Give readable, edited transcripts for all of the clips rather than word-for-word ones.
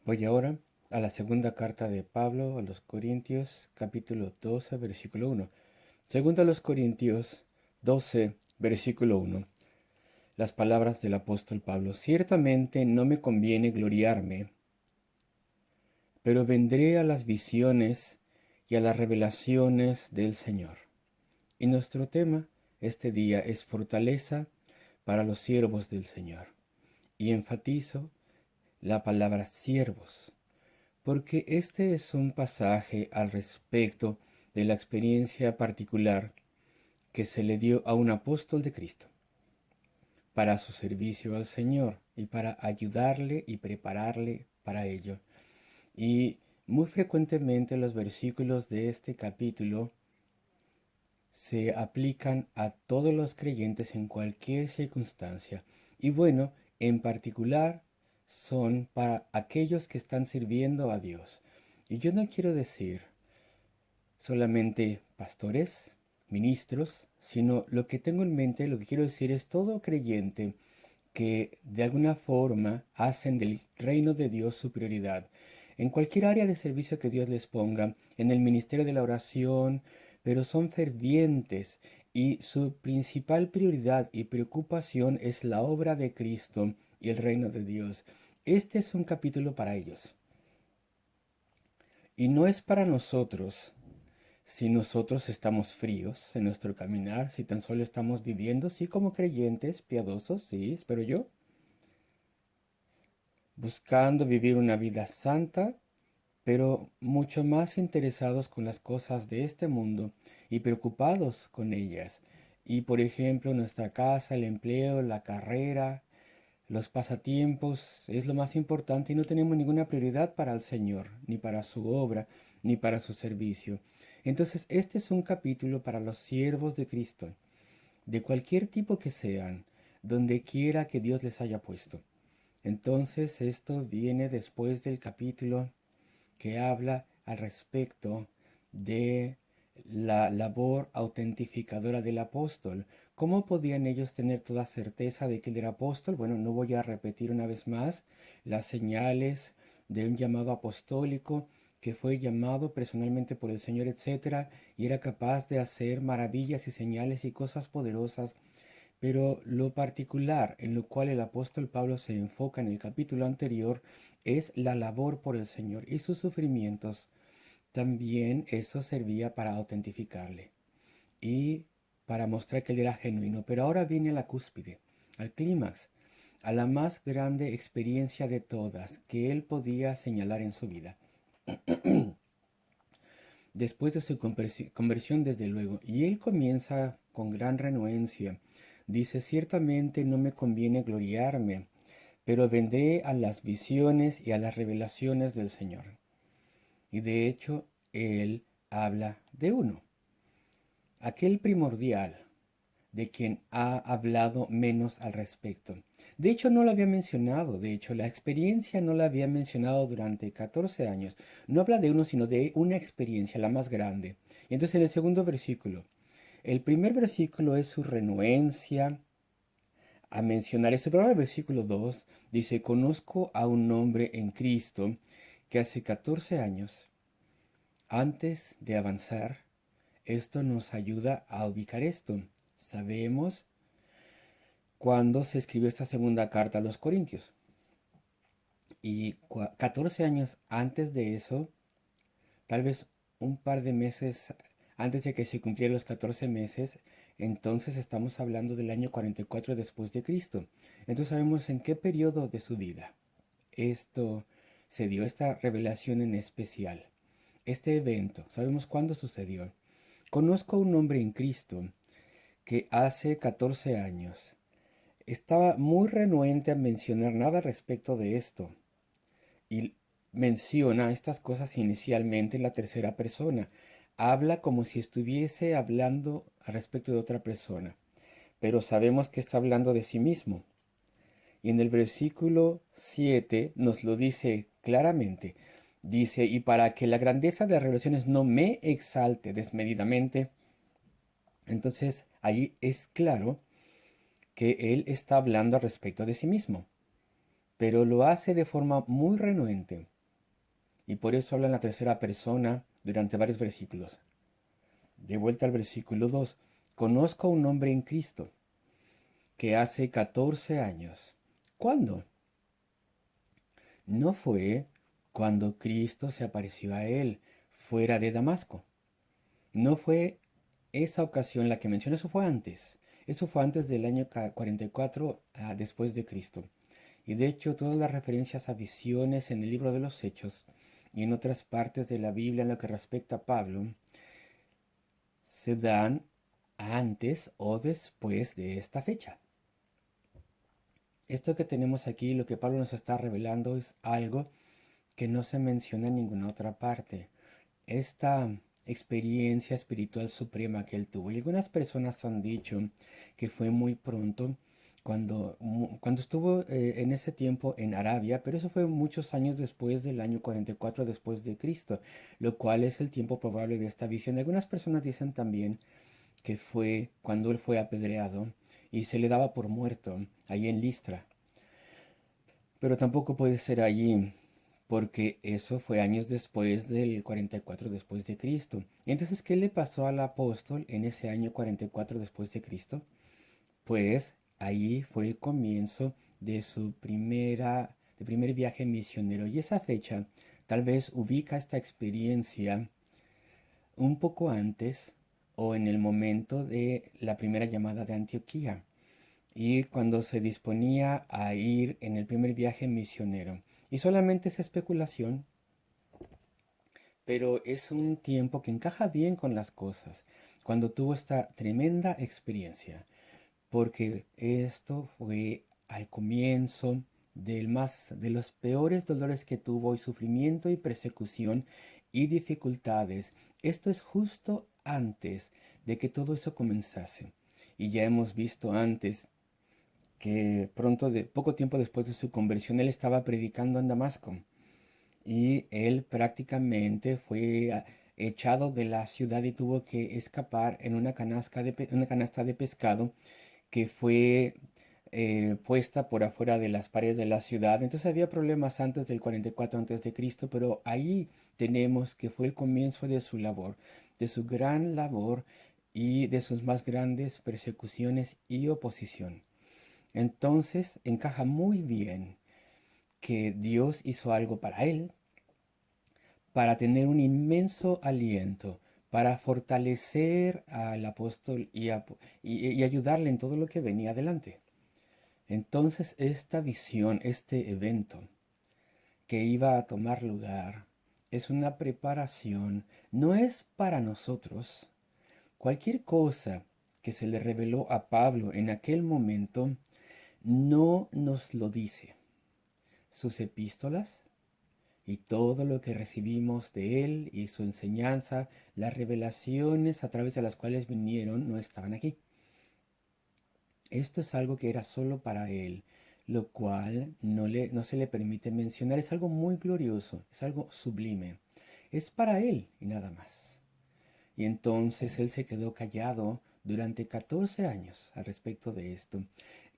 Voy ahora a la segunda carta de Pablo a los Corintios, capítulo 12, versículo 1. Segunda a los Corintios 12, versículo 1. Las palabras del apóstol Pablo. Ciertamente no me conviene gloriarme, pero vendré a las visiones y a las revelaciones del Señor. Y nuestro tema este día es fortaleza para los siervos del Señor. Y enfatizo la palabra siervos, porque este es un pasaje al respecto de la experiencia particular que se le dio a un apóstol de Cristo para su servicio al Señor y para ayudarle y prepararle para ello. Y muy frecuentemente los versículos de este capítulo se aplican a todos los creyentes en cualquier circunstancia. Y bueno, en particular son para aquellos que están sirviendo a Dios. Y yo no quiero decir solamente pastores, ministros, sino lo que tengo en mente, lo que quiero decir es todo creyente que de alguna forma hacen del reino de Dios su prioridad. En cualquier área de servicio que Dios les ponga, en el ministerio de la oración, pero son fervientes y su principal prioridad y preocupación es la obra de Cristo y el reino de Dios. Este es un capítulo para ellos. Y no es para nosotros si nosotros estamos fríos en nuestro caminar, si tan solo estamos viviendo, sí, como creyentes piadosos, sí, espero yo, buscando vivir una vida santa, pero mucho más interesados con las cosas de este mundo y preocupados con ellas. Y por ejemplo, nuestra casa, el empleo, la carrera, los pasatiempos es lo más importante y no tenemos ninguna prioridad para el Señor, ni para su obra, ni para su servicio. Entonces, este es un capítulo para los siervos de Cristo, de cualquier tipo que sean, donde quiera que Dios les haya puesto. Entonces, esto viene después del capítulo que habla al respecto de la labor autentificadora del apóstol. ¿Cómo podían ellos tener toda certeza de que él era apóstol? Bueno, no voy a repetir una vez más las señales de un llamado apostólico que fue llamado personalmente por el Señor, etcétera, y era capaz de hacer maravillas y señales y cosas poderosas. Pero lo particular en lo cual el apóstol Pablo se enfoca en el capítulo anterior es la labor por el Señor y sus sufrimientos. También eso servía para autentificarle y para mostrar que él era genuino. Pero ahora viene a la cúspide, al clímax, a la más grande experiencia de todas que él podía señalar en su vida. Después de su conversión, desde luego, y él comienza con gran renuencia. Dice, ciertamente no me conviene gloriarme, pero vendré a las visiones y a las revelaciones del Señor. Y de hecho, él habla de uno, aquel primordial, de quien ha hablado menos al respecto. De hecho, no lo había mencionado, de hecho, la experiencia no la había mencionado durante 14 años. No habla de uno, sino de una experiencia, la más grande. Y entonces en el segundo versículo, el primer versículo es su renuencia a mencionar esto, pero ahora el versículo 2 dice, conozco a un hombre en Cristo que hace 14 años, antes de avanzar, esto nos ayuda a ubicar esto. Sabemos cuando se escribió esta segunda carta a los Corintios. Y 14 años antes de eso, tal vez un par de meses antes de que se cumplieran los 14 meses, entonces estamos hablando del año 44 después de Cristo. Entonces sabemos en qué periodo de su vida esto se dio, esta revelación en especial. Este evento, sabemos cuándo sucedió. Conozco a un hombre en Cristo que hace 14 años estaba muy renuente a mencionar nada respecto de esto y menciona estas cosas inicialmente en la tercera persona. Habla como si estuviese hablando al respecto de otra persona, pero sabemos que está hablando de sí mismo. Y en el versículo 7 nos lo dice claramente. Dice, y para que la grandeza de las revelaciones no me exalte desmedidamente, entonces ahí es claro que él está hablando al respecto de sí mismo, pero lo hace de forma muy renuente. Y por eso habla en la tercera persona durante varios versículos. De vuelta al versículo 2. Conozco a un hombre en Cristo que hace 14 años. ¿Cuándo? No fue cuando Cristo se apareció a él fuera de Damasco. No fue esa ocasión la que menciona, eso fue antes. Eso fue antes del año 44 después de Cristo. Y de hecho todas las referencias a visiones en el libro de los Hechos y en otras partes de la Biblia en lo que respecta a Pablo se dan antes o después de esta fecha. Esto que tenemos aquí, lo que Pablo nos está revelando, es algo que no se menciona en ninguna otra parte. Esta experiencia espiritual suprema que él tuvo. Y algunas personas han dicho que fue muy pronto cuando estuvo en ese tiempo en Arabia, pero eso fue muchos años después del año 44 después de Cristo, lo cual es el tiempo probable de esta visión. Algunas personas dicen también que fue cuando él fue apedreado y se le daba por muerto ahí en Listra. Pero tampoco puede ser allí, porque eso fue años después del 44 después de Cristo. Y entonces, ¿qué le pasó al apóstol en ese año 44 después de Cristo? Pues ahí fue el comienzo de su primer viaje misionero. Y esa fecha tal vez ubica esta experiencia un poco antes o en el momento de la primera llamada de Antioquía y cuando se disponía a ir en el primer viaje misionero. Y solamente es especulación, pero es un tiempo que encaja bien con las cosas, cuando tuvo esta tremenda experiencia, porque esto fue al comienzo de los peores dolores que tuvo y sufrimiento y persecución y dificultades. Esto es justo antes de que todo eso comenzase. Y ya hemos visto antes que poco tiempo después de su conversión, él estaba predicando en Damasco y él prácticamente fue echado de la ciudad y tuvo que escapar en una canasta de pescado que fue puesta por afuera de las paredes de la ciudad. Entonces había problemas antes del 44 antes de Cristo, pero ahí tenemos que fue el comienzo de su labor, de su gran labor y de sus más grandes persecuciones y oposición. Entonces encaja muy bien que Dios hizo algo para él, para tener un inmenso aliento, para fortalecer al apóstol y ayudarle en todo lo que venía adelante. Entonces esta visión, este evento que iba a tomar lugar, es una preparación, no es para nosotros. Cualquier cosa que se le reveló a Pablo en aquel momento no nos lo dice. Sus epístolas y todo lo que recibimos de él y su enseñanza, las revelaciones a través de las cuales vinieron, no estaban aquí. Esto es algo que era solo para él, lo cual no se le permite mencionar. Es algo muy glorioso, es algo sublime. Es para él y nada más. Y entonces él se quedó callado durante 14 años al respecto de esto.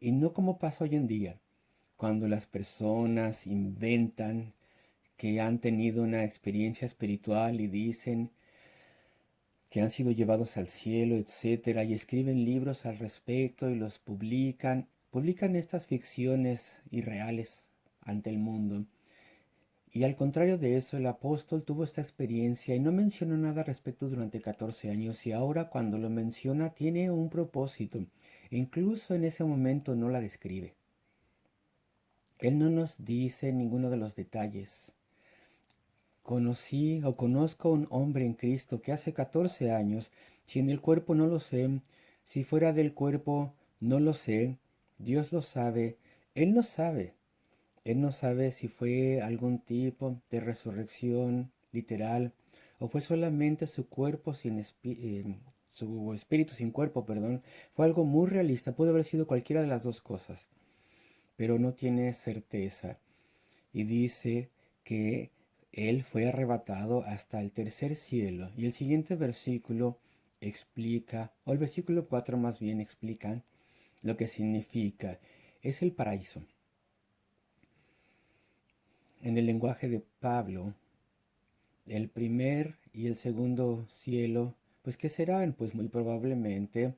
Y no como pasa hoy en día, cuando las personas inventan que han tenido una experiencia espiritual y dicen que han sido llevados al cielo, etcétera, y escriben libros al respecto y los publican estas ficciones irreales ante el mundo. Y al contrario de eso, el apóstol tuvo esta experiencia y no mencionó nada al respecto durante 14 años y ahora cuando lo menciona tiene un propósito. E incluso en ese momento no la describe. Él no nos dice ninguno de los detalles. Conocí o conozco a un hombre en Cristo que hace 14 años, si en el cuerpo no lo sé, si fuera del cuerpo no lo sé, Dios lo sabe, Él no sabe. Él no sabe si fue algún tipo de resurrección literal o fue solamente su cuerpo su espíritu sin cuerpo, perdón. Fue algo muy realista, puede haber sido cualquiera de las dos cosas, pero no tiene certeza. Y dice que él fue arrebatado hasta el tercer cielo. Y el siguiente versículo explica, o el versículo 4 más bien explica lo que significa. Es el paraíso. En el lenguaje de Pablo, el primer y el segundo cielo, pues ¿qué serán? Pues muy probablemente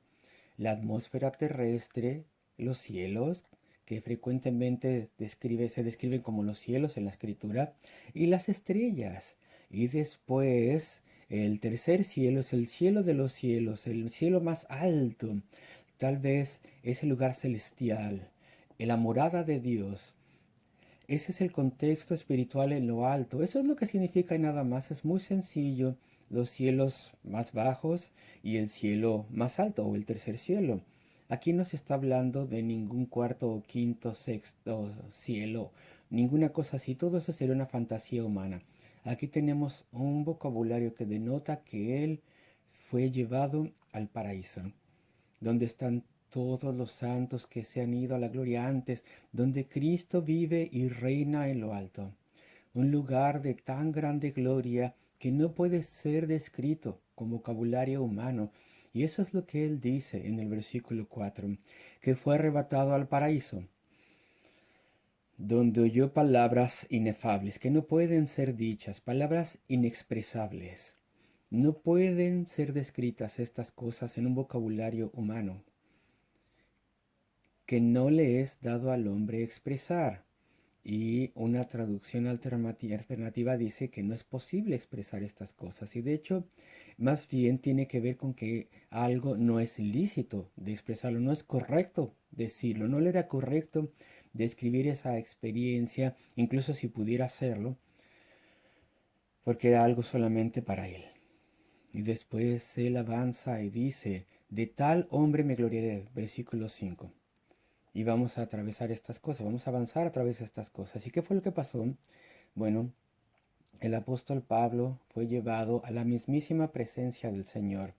la atmósfera terrestre, los cielos, que frecuentemente se describen como los cielos en la escritura, y las estrellas. Y después el tercer cielo es el cielo de los cielos, el cielo más alto, tal vez es el lugar celestial, la morada de Dios. Ese es el contexto espiritual en lo alto. Eso es lo que significa y nada más. Es muy sencillo. Los cielos más bajos y el cielo más alto o el tercer cielo. Aquí no se está hablando de ningún cuarto o quinto, sexto cielo, ninguna cosa así. Todo eso sería una fantasía humana. Aquí tenemos un vocabulario que denota que Él fue llevado al paraíso, donde están todos los santos que se han ido a la gloria antes, donde Cristo vive y reina en lo alto. Un lugar de tan grande gloria que no puede ser descrito con vocabulario humano. Y eso es lo que él dice en el versículo 4, que fue arrebatado al paraíso, donde oyó palabras inefables, que no pueden ser dichas, palabras inexpresables. No pueden ser descritas estas cosas en un vocabulario humano, que no le es dado al hombre expresar. Y una traducción alternativa dice que no es posible expresar estas cosas. Y de hecho, más bien tiene que ver con que algo no es lícito de expresarlo, no es correcto decirlo, no le era correcto describir esa experiencia, incluso si pudiera hacerlo, porque era algo solamente para él. Y después él avanza y dice, de tal hombre me gloriaré, versículo 5. Y vamos a atravesar estas cosas, vamos a avanzar a través de estas cosas. ¿Y qué fue lo que pasó? Bueno, el apóstol Pablo fue llevado a la mismísima presencia del Señor,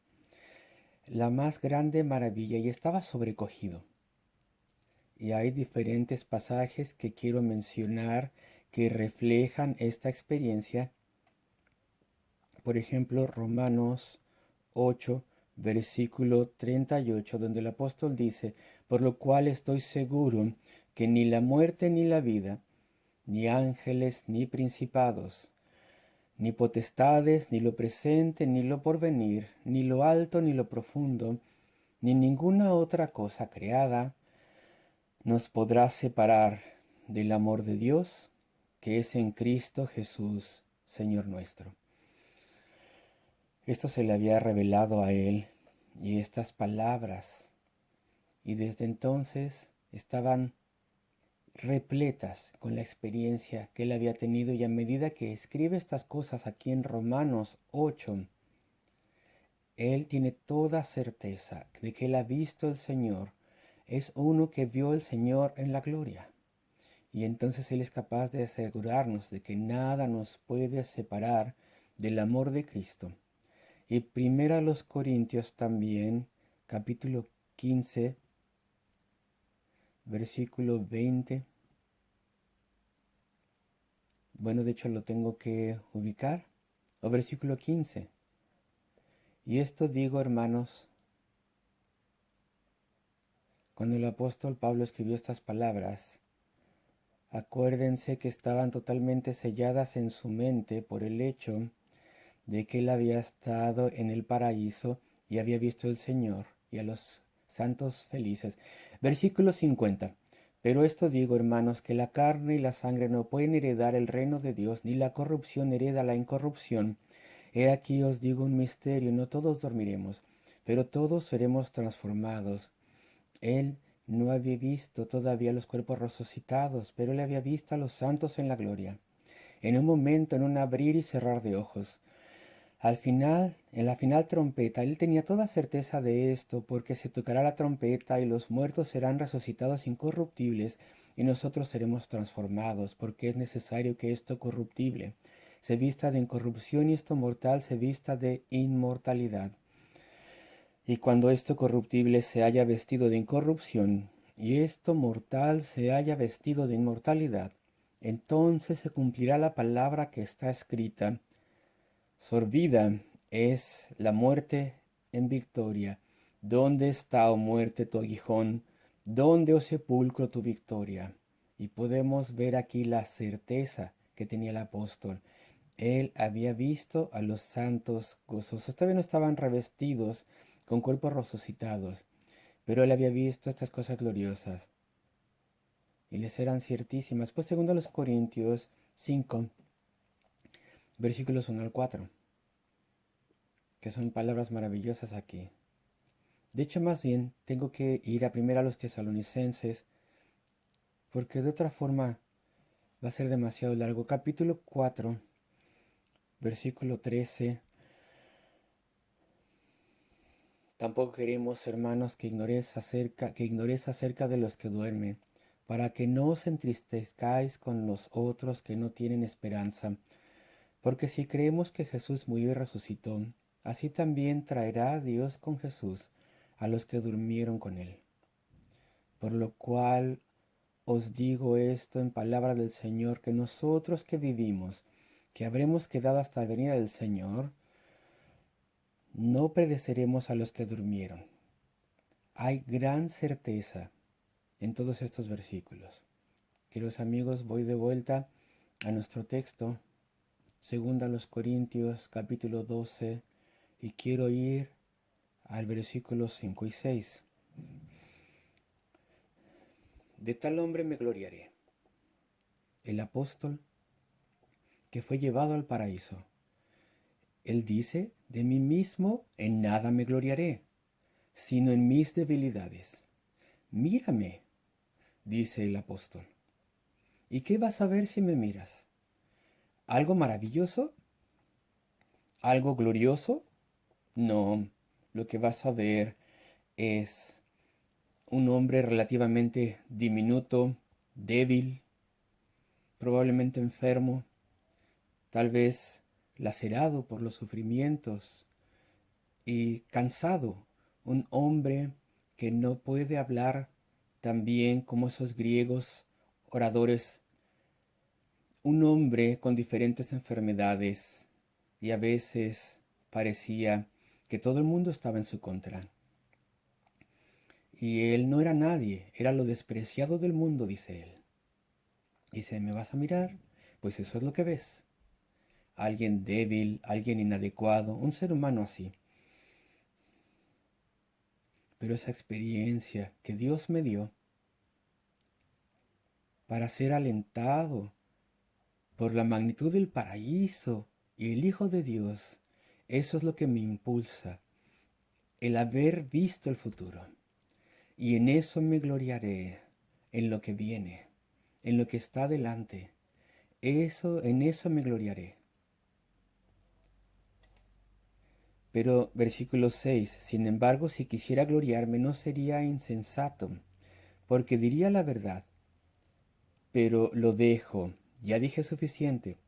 la más grande maravilla, y estaba sobrecogido. Y hay diferentes pasajes que quiero mencionar que reflejan esta experiencia. Por ejemplo, Romanos 8, versículo 38, donde el apóstol dice, por lo cual estoy seguro que ni la muerte ni la vida, ni ángeles ni principados, ni potestades, ni lo presente, ni lo porvenir, ni lo alto, ni lo profundo, ni ninguna otra cosa creada, nos podrá separar del amor de Dios, que es en Cristo Jesús, Señor nuestro. Esto se le había revelado a él, y estas palabras, y desde entonces estaban repletas con la experiencia que él había tenido, y a medida que escribe estas cosas aquí en Romanos 8, él tiene toda certeza de que él ha visto al Señor, es uno que vio al Señor en la gloria. Y entonces él es capaz de asegurarnos de que nada nos puede separar del amor de Cristo. Y primera a los Corintios también, capítulo 15, versículo 20. Bueno, de hecho lo tengo que ubicar. O versículo 15. Y esto digo, hermanos, cuando el apóstol Pablo escribió estas palabras, acuérdense que estaban totalmente selladas en su mente por el hecho de que él había estado en el paraíso y había visto al Señor y a los santos felices. Versículo 50. Pero esto digo, hermanos, que la carne y la sangre no pueden heredar el reino de Dios, ni la corrupción hereda la incorrupción. He aquí os digo un misterio, no todos dormiremos, pero todos seremos transformados. Él no había visto todavía los cuerpos resucitados, pero él había visto a los santos en la gloria. En un momento, en un abrir y cerrar de ojos. Al final, en la final trompeta, él tenía toda certeza de esto, porque se tocará la trompeta y los muertos serán resucitados incorruptibles y nosotros seremos transformados, porque es necesario que esto corruptible se vista de incorrupción y esto mortal se vista de inmortalidad. Y cuando esto corruptible se haya vestido de incorrupción y esto mortal se haya vestido de inmortalidad, entonces se cumplirá la palabra que está escrita. Sorbida es la muerte en victoria. ¿Dónde está, oh muerte, tu aguijón? ¿Dónde, oh sepulcro, tu victoria? Y podemos ver aquí la certeza que tenía el apóstol. Él había visto a los santos gozosos. Todavía no estaban revestidos con cuerpos resucitados, pero él había visto estas cosas gloriosas y les eran ciertísimas. Pues segundo a los Corintios 5, versículos 1 al 4, que son palabras maravillosas aquí. De hecho, más bien, tengo que ir a primero a los Tesalonicenses, porque de otra forma va a ser demasiado largo. Capítulo 4, versículo 13. Tampoco queremos, hermanos, que ignores acerca de los que duermen, para que no os entristezcáis con los otros que no tienen esperanza. Porque si creemos que Jesús murió y resucitó, así también traerá Dios con Jesús a los que durmieron con él. Por lo cual os digo esto en palabra del Señor, que nosotros que vivimos, que habremos quedado hasta la venida del Señor, no pereceremos a los que durmieron. Hay gran certeza en todos estos versículos. Queridos amigos, voy de vuelta a nuestro texto, 2 Corintios capítulo 12, y quiero ir al versículo 5 y 6. De tal hombre me gloriaré, el apóstol que fue llevado al paraíso. Él dice, de mí mismo en nada me gloriaré, sino en mis debilidades. Mírame, dice el apóstol. ¿Y qué vas a ver si me miras? ¿Algo maravilloso? ¿Algo glorioso? No, lo que vas a ver es un hombre relativamente diminuto, débil, probablemente enfermo, tal vez lacerado por los sufrimientos y cansado, un hombre que no puede hablar tan bien como esos griegos oradores, un hombre con diferentes enfermedades y a veces parecía que todo el mundo estaba en su contra. Y él no era nadie, era lo despreciado del mundo, dice él. Dice, ¿me vas a mirar? Pues eso es lo que ves. Alguien débil, alguien inadecuado, un ser humano así. Pero esa experiencia que Dios me dio para ser alentado por la magnitud del paraíso y el Hijo de Dios, eso es lo que me impulsa, el haber visto el futuro. Y en eso me gloriaré, en lo que viene, en lo que está delante. En eso me gloriaré. Pero versículo 6, sin embargo, si quisiera gloriarme no sería insensato, porque diría la verdad, pero lo dejo, ya dije suficiente,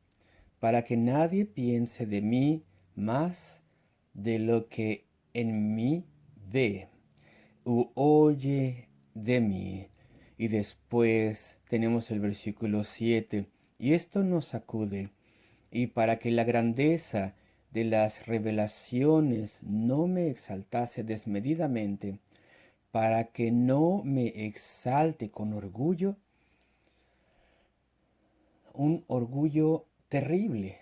para que nadie piense de mí más de lo que en mí ve u oye de mí. Y después tenemos el versículo 7, y esto nos sacude, y para que la grandeza de las revelaciones no me exaltase desmedidamente, para que no me exalte con orgullo, un orgullo terrible,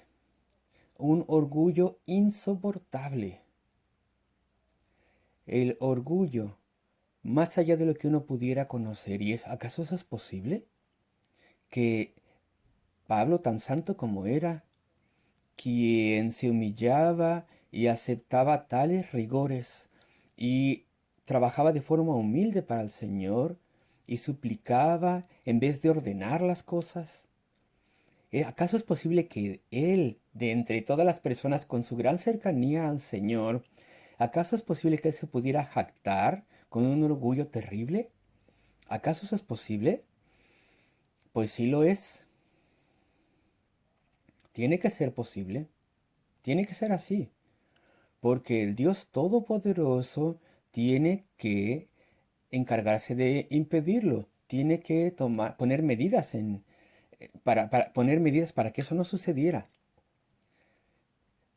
un orgullo insoportable. El orgullo, más allá de lo que uno pudiera conocer. ¿Y acaso eso es posible? Que Pablo, tan santo como era, quien se humillaba y aceptaba tales rigores y trabajaba de forma humilde para el Señor y suplicaba en vez de ordenar las cosas. ¿Acaso es posible que él, de entre todas las personas con su gran cercanía al Señor, acaso es posible que él se pudiera jactar con un orgullo terrible? ¿Acaso eso es posible? Pues sí lo es. Tiene que ser posible. Tiene que ser así. Porque el Dios Todopoderoso tiene que encargarse de impedirlo. Tiene que poner medidas para poner medidas para que eso no sucediera.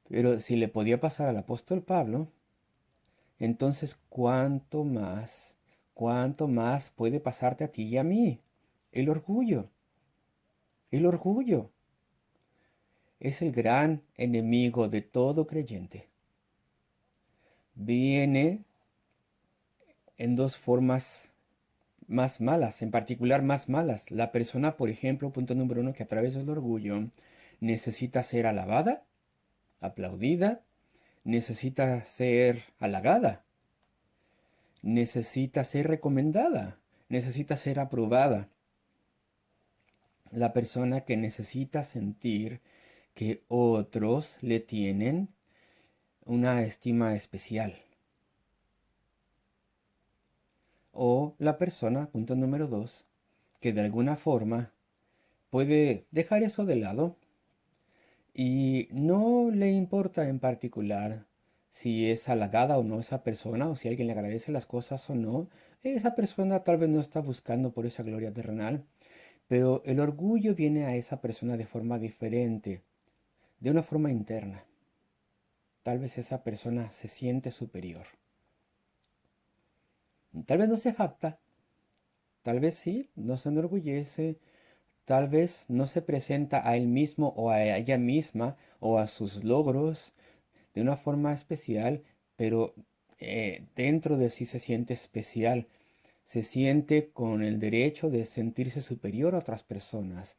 Pero si le podía pasar al apóstol Pablo, entonces cuánto más puede pasarte a ti y a mí. El orgullo, el orgullo. es el gran enemigo de todo creyente. Viene en dos formas más malas, en particular más malas. La persona, por ejemplo, punto número uno, que a través del orgullo necesita ser alabada, aplaudida, necesita ser halagada, necesita ser recomendada, necesita ser aprobada. La persona que necesita sentir que otros le tienen una estima especial. O la persona, punto número dos, que de alguna forma puede dejar eso de lado y no le importa en particular si es halagada o no esa persona, o si alguien le agradece las cosas o no. Esa persona tal vez no está buscando por esa gloria terrenal, pero el orgullo viene a esa persona de forma diferente, de una forma interna. Tal vez esa persona se siente superior. Tal vez no se jacta, tal vez sí, no se enorgullece, tal vez no se presenta a él mismo o a ella misma o a sus logros de una forma especial, pero dentro de sí se siente especial, se siente con el derecho de sentirse superior a otras personas.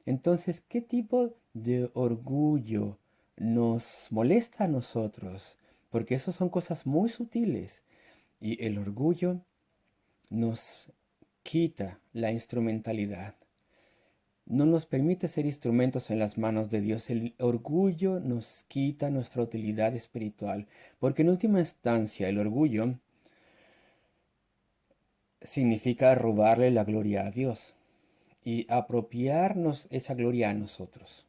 Entonces, ¿qué tipo de orgullo nos molesta a nosotros? Porque eso son cosas muy sutiles y el orgullo nos quita la instrumentalidad. No nos permite ser instrumentos en las manos de Dios. El orgullo nos quita nuestra utilidad espiritual, porque en última instancia el orgullo significa robarle la gloria a Dios y apropiarnos esa gloria a nosotros.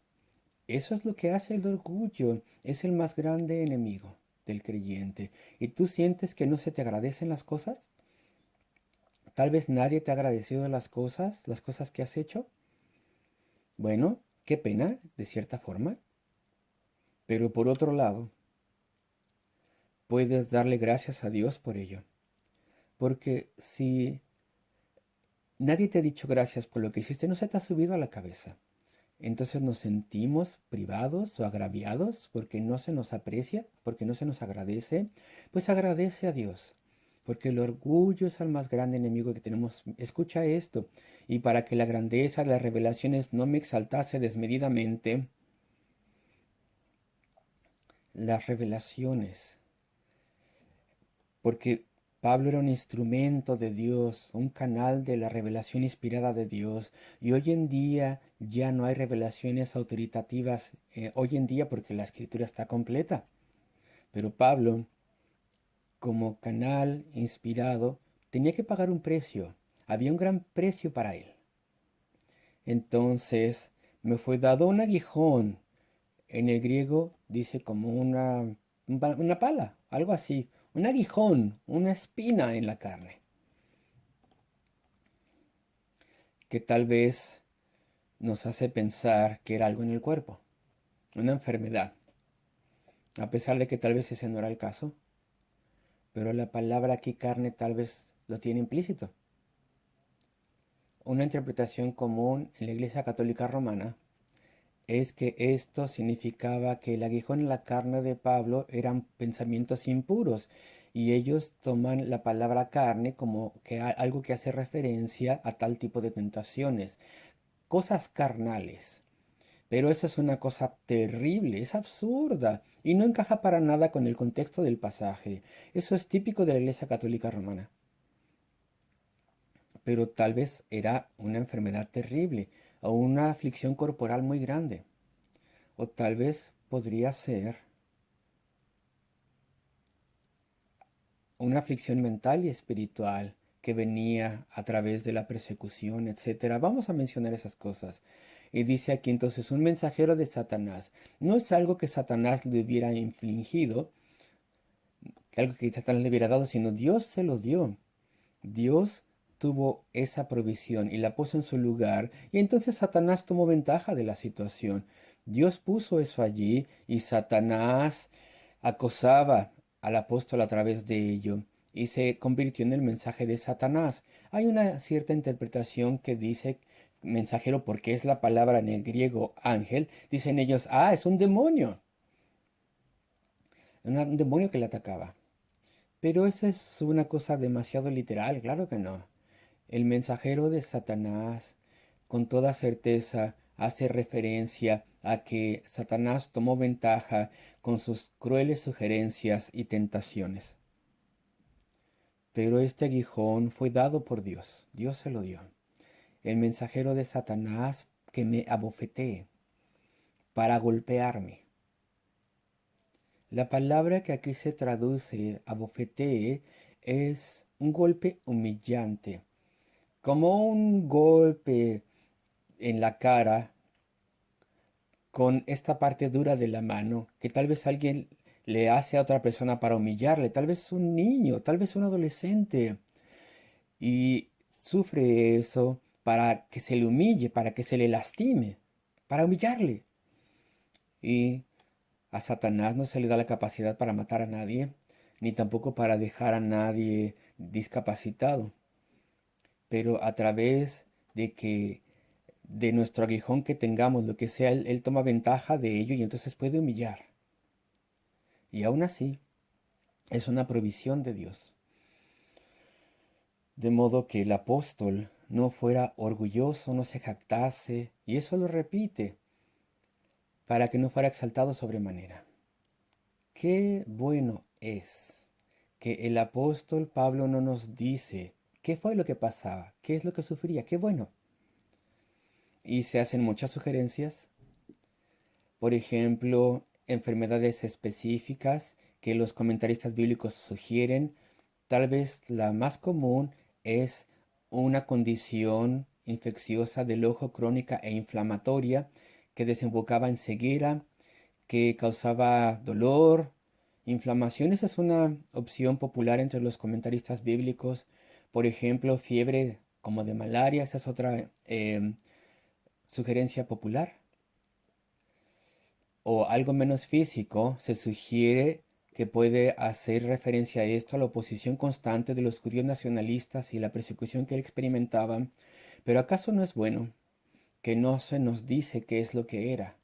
Eso es lo que hace el orgullo. Es el más grande enemigo del creyente. ¿Y tú sientes que no se te agradecen las cosas? Tal vez nadie te ha agradecido las cosas que has hecho. Bueno, qué pena, de cierta forma. Pero por otro lado, puedes darle gracias a Dios por ello. Porque si nadie te ha dicho gracias por lo que hiciste, no se te ha subido a la cabeza. Entonces nos sentimos privados o agraviados porque no se nos aprecia, porque no se nos agradece. Pues agradece a Dios, porque el orgullo es el más grande enemigo que tenemos. Escucha esto, y para que la grandeza de las revelaciones no me exaltase desmedidamente, las revelaciones, porque Pablo era un instrumento de Dios, un canal de la revelación inspirada de Dios. Y hoy en día ya no hay revelaciones autoritativas, hoy en día porque la escritura está completa. Pero Pablo, como canal inspirado, tenía que pagar un precio. Había un gran precio para él. Entonces me fue dado un aguijón. En el griego dice como una pala, algo así. Un aguijón, una espina en la carne, que tal vez nos hace pensar que era algo en el cuerpo, una enfermedad, a pesar de que tal vez ese no era el caso, pero la palabra aquí carne tal vez lo tiene implícito. Una interpretación común en la Iglesia Católica Romana es que esto significaba que el aguijón en la carne de Pablo eran pensamientos impuros y ellos toman la palabra carne como que algo que hace referencia a tal tipo de tentaciones, cosas carnales. Pero eso es una cosa terrible, es absurda y no encaja para nada con el contexto del pasaje. Eso es típico de la Iglesia Católica Romana. Pero tal vez era una enfermedad terrible o una aflicción corporal muy grande. O tal vez podría ser una aflicción mental y espiritual que venía a través de la persecución, etcétera. Vamos a mencionar esas cosas. Y dice aquí entonces, un mensajero de Satanás. No es algo que Satanás le hubiera infligido, que algo que Satanás le hubiera dado, sino Dios se lo dio. Dios tuvo esa provisión y la puso en su lugar. Y entonces Satanás tomó ventaja de la situación. Dios puso eso allí y Satanás acosaba al apóstol a través de ello y se convirtió en el mensaje de Satanás. Hay una cierta interpretación que dice mensajero, porque es la palabra en el griego ángel, dicen ellos, ah, es un demonio que le atacaba. Pero esa es una cosa demasiado literal, claro que no. El mensajero de Satanás, con toda certeza, hace referencia a que Satanás tomó ventaja con sus crueles sugerencias y tentaciones. Pero este aguijón fue dado por Dios, Dios se lo dio. El mensajero de Satanás que me abofetee para golpearme. La palabra que aquí se traduce abofetee es un golpe humillante, como un golpe en la cara con esta parte dura de la mano que tal vez alguien le hace a otra persona para humillarle, tal vez un niño, tal vez un adolescente, y sufre eso para que se le humille, para que se le lastime, para humillarle. Y a Satanás no se le da la capacidad para matar a nadie, ni tampoco para dejar a nadie discapacitado, pero a través de que de nuestro aguijón que tengamos, lo que sea, él toma ventaja de ello y entonces puede humillar. Y aún así, es una provisión de Dios. De modo que el apóstol no fuera orgulloso, no se jactase, y eso lo repite, para que no fuera exaltado sobremanera. Qué bueno es que el apóstol Pablo no nos dice qué fue lo que pasaba, qué es lo que sufría, qué bueno. Y se hacen muchas sugerencias, por ejemplo, enfermedades específicas que los comentaristas bíblicos sugieren. Tal vez la más común es una condición infecciosa del ojo crónica e inflamatoria que desembocaba en ceguera, que causaba dolor, inflamación. Esa es una opción popular entre los comentaristas bíblicos. Por ejemplo, fiebre como de malaria, esa es otra sugerencia popular. O algo menos físico, se sugiere que puede hacer referencia a esto a la oposición constante de los judíos nacionalistas y la persecución que él experimentaba. Pero ¿acaso no es bueno que no se nos dice qué es lo que era?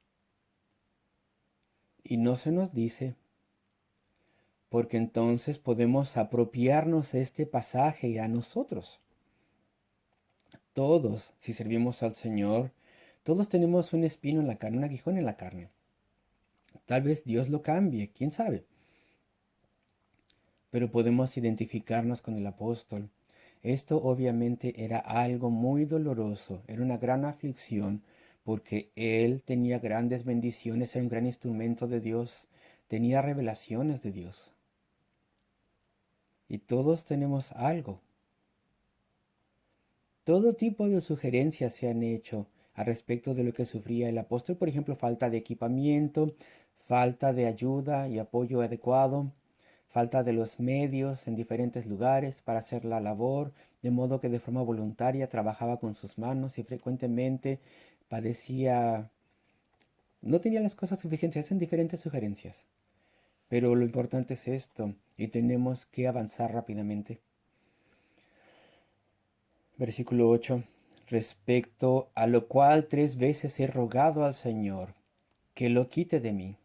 Y no se nos dice porque entonces podemos apropiarnos este pasaje a nosotros. Todos, si servimos al Señor, todos tenemos un espino en la carne, un aguijón en la carne. Tal vez Dios lo cambie, quién sabe. Pero podemos identificarnos con el apóstol. Esto obviamente era algo muy doloroso, era una gran aflicción, porque él tenía grandes bendiciones, era un gran instrumento de Dios, tenía revelaciones de Dios. Y todos tenemos algo. Todo tipo de sugerencias se han hecho al respecto de lo que sufría el apóstol, por ejemplo, falta de equipamiento, falta de ayuda y apoyo adecuado, falta de los medios en diferentes lugares para hacer la labor, de modo que de forma voluntaria trabajaba con sus manos y frecuentemente padecía, no tenía las cosas suficientes, hacen diferentes sugerencias. Pero lo importante es esto, y tenemos que avanzar rápidamente. Versículo 8. Respecto a lo cual 3 veces he rogado al Señor que lo quite de mí,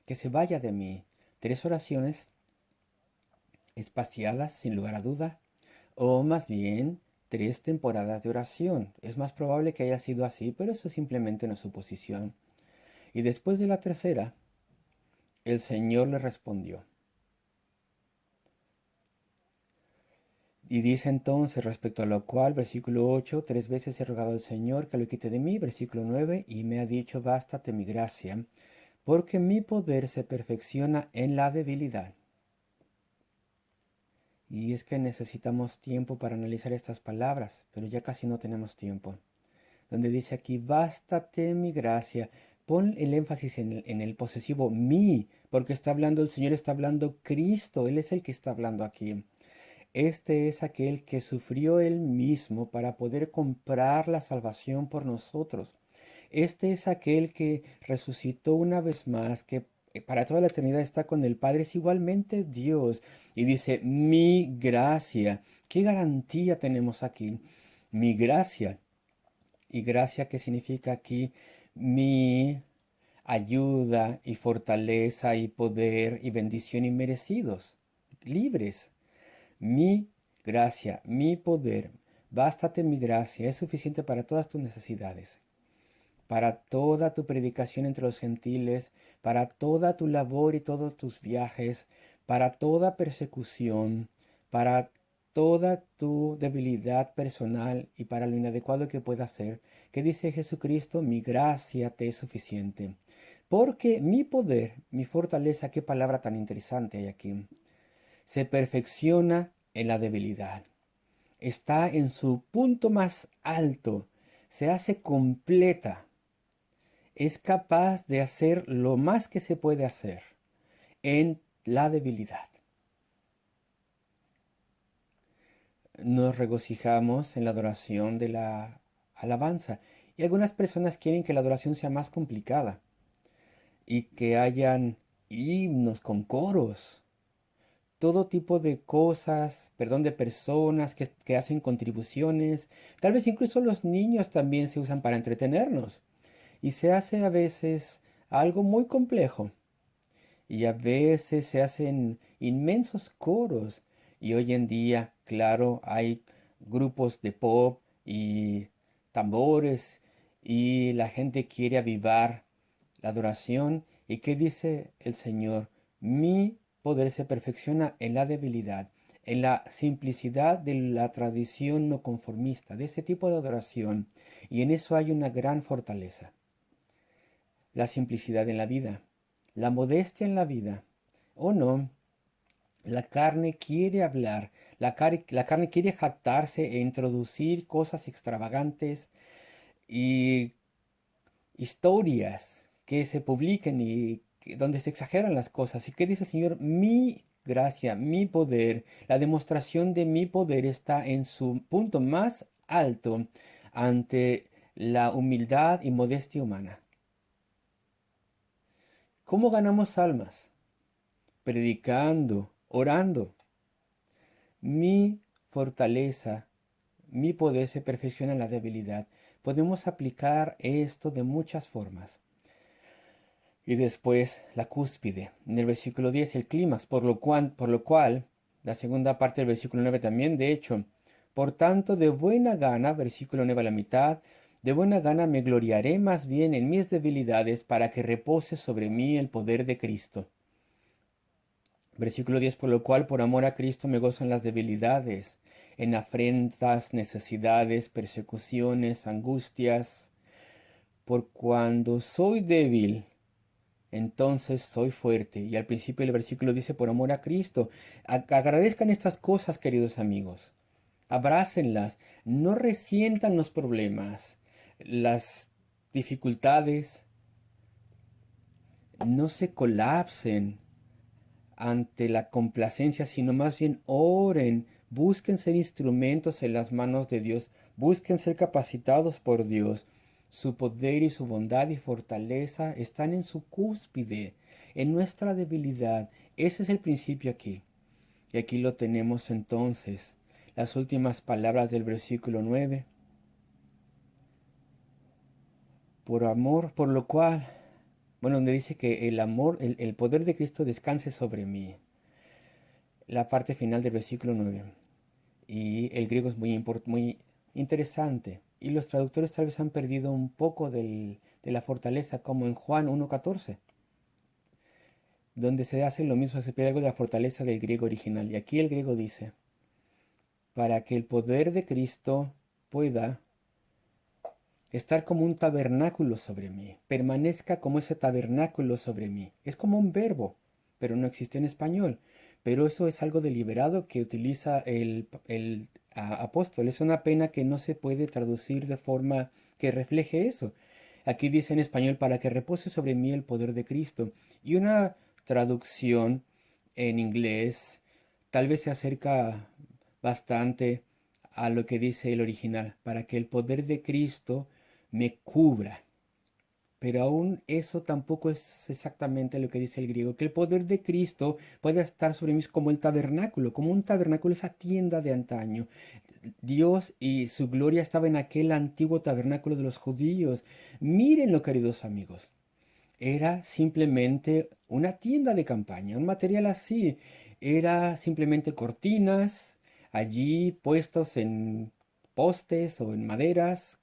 que se vaya de mí. 3 oraciones espaciadas, sin lugar a duda, o más bien 3 temporadas de oración. Es más probable que haya sido así, pero eso es simplemente una suposición. Y después de la tercera, el Señor le respondió. Y dice entonces respecto a lo cual, versículo 8, 3 veces he rogado al Señor que lo quite de mí, versículo 9, y me ha dicho, bástate mi gracia, porque mi poder se perfecciona en la debilidad. Y es que necesitamos tiempo para analizar estas palabras, pero ya casi no tenemos tiempo. Donde dice aquí, bástate mi gracia. Pon el énfasis en el posesivo mi, porque está hablando el Señor, está hablando Cristo, Él es el que está hablando aquí. Este es aquel que sufrió él mismo para poder comprar la salvación por nosotros. Este es aquel que resucitó una vez más, que para toda la eternidad está con el Padre, es igualmente Dios. Y dice, mi gracia. ¿Qué garantía tenemos aquí? Mi gracia. Y gracia, ¿qué significa aquí? Mi ayuda y fortaleza y poder y bendición inmerecidos, libres. Mi gracia, mi poder, bástate mi gracia, es suficiente para todas tus necesidades, para toda tu predicación entre los gentiles, para toda tu labor y todos tus viajes, para toda persecución, para toda tu debilidad personal y para lo inadecuado que pueda ser. ¿Qué dice Jesucristo? Mi gracia te es suficiente. Porque mi poder, mi fortaleza, qué palabra tan interesante hay aquí, se perfecciona en la debilidad. Está en su punto más alto, se hace completa, es capaz de hacer lo más que se puede hacer en la debilidad. Nos regocijamos en la adoración de la alabanza. Y algunas personas quieren que la adoración sea más complicada y que hayan himnos con coros, todo tipo de cosas, perdón, de personas que hacen contribuciones. Tal vez incluso los niños también se usan para entretenernos. Y se hace a veces algo muy complejo. Y a veces se hacen inmensos coros. Y hoy en día, claro, hay grupos de pop y tambores y la gente quiere avivar la adoración. ¿Y qué dice el Señor? Mi poder se perfecciona en la debilidad, en la simplicidad de la tradición no conformista, de ese tipo de adoración. Y en eso hay una gran fortaleza. La simplicidad en la vida, la modestia en la vida. ¿O no? La carne quiere hablar, la carne quiere jactarse e introducir cosas extravagantes y historias que se publiquen y donde se exageran las cosas. ¿Y qué dice el Señor? Mi gracia, mi poder, la demostración de mi poder está en su punto más alto ante la humildad y modestia humana. ¿Cómo ganamos almas? Predicando, orando. Mi fortaleza, mi poder se perfecciona en la debilidad. Podemos aplicar esto de muchas formas. Y después la cúspide. En el versículo 10 el clímax, por lo cual, la segunda parte del versículo 9 también, de hecho, por tanto, de buena gana, versículo 9 a la mitad, de buena gana me gloriaré más bien en mis debilidades para que repose sobre mí el poder de Cristo. Versículo 10, por lo cual, por amor a Cristo, me gozo en las debilidades, en afrentas, necesidades, persecuciones, angustias, por cuando soy débil, entonces soy fuerte. Y al principio el versículo dice, por amor a Cristo. Agradezcan estas cosas, queridos amigos. Abrácenlas. No resientan los problemas, las dificultades. No se colapsen ante la complacencia, sino más bien oren, busquen ser instrumentos en las manos de Dios, busquen ser capacitados por Dios. Su poder y su bondad y fortaleza están en su cúspide, en nuestra debilidad. Ese es el principio aquí. Y aquí lo tenemos entonces. Las últimas palabras del versículo 9. Por amor, por lo cual, bueno, donde dice que el amor, el poder de Cristo descanse sobre mí. La parte final del versículo 9. Y el griego es muy interesante. Y los traductores tal vez han perdido un poco de la fortaleza, como en Juan 1.14, donde se hace lo mismo, se pide algo de la fortaleza del griego original. Y aquí el griego dice, para que el poder de Cristo pueda estar como un tabernáculo sobre mí, permanezca como ese tabernáculo sobre mí. Es como un verbo, pero no existe en español. Pero eso es algo deliberado que utiliza el apóstol. Es una pena que no se puede traducir de forma que refleje eso. Aquí dice en español, para que repose sobre mí el poder de Cristo. Y una traducción en inglés tal vez se acerca bastante a lo que dice el original, para que el poder de Cristo me cubra. Pero aún eso tampoco es exactamente lo que dice el griego, que el poder de Cristo puede estar sobre mí como el tabernáculo, como un tabernáculo, esa tienda de antaño. Dios y su gloria estaba en aquel antiguo tabernáculo de los judíos. Mírenlo, queridos amigos. Era simplemente una tienda de campaña, un material así. Era simplemente cortinas allí puestos en postes o en maderas.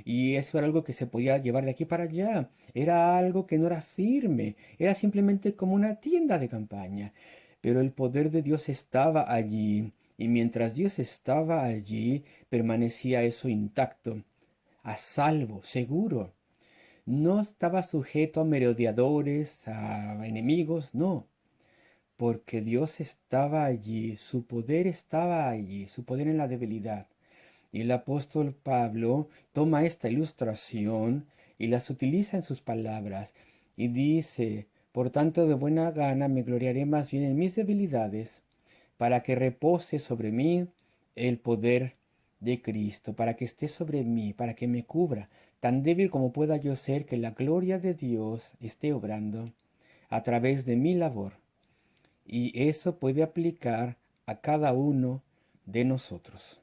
Y eso era algo que se podía llevar de aquí para allá. Era algo que no era firme. Era simplemente como una tienda de campaña. Pero el poder de Dios estaba allí. Y mientras Dios estaba allí, permanecía eso intacto, a salvo, seguro. No estaba sujeto a merodeadores, a enemigos, no, porque Dios estaba allí, su poder estaba allí, su poder en la debilidad. Y el apóstol Pablo toma esta ilustración y las utiliza en sus palabras y dice, por tanto de buena gana me gloriaré más bien en mis debilidades, para que repose sobre mí el poder de Cristo, para que esté sobre mí, para que me cubra, tan débil como pueda yo ser, que la gloria de Dios esté obrando a través de mi labor. Y eso puede aplicar a cada uno de nosotros.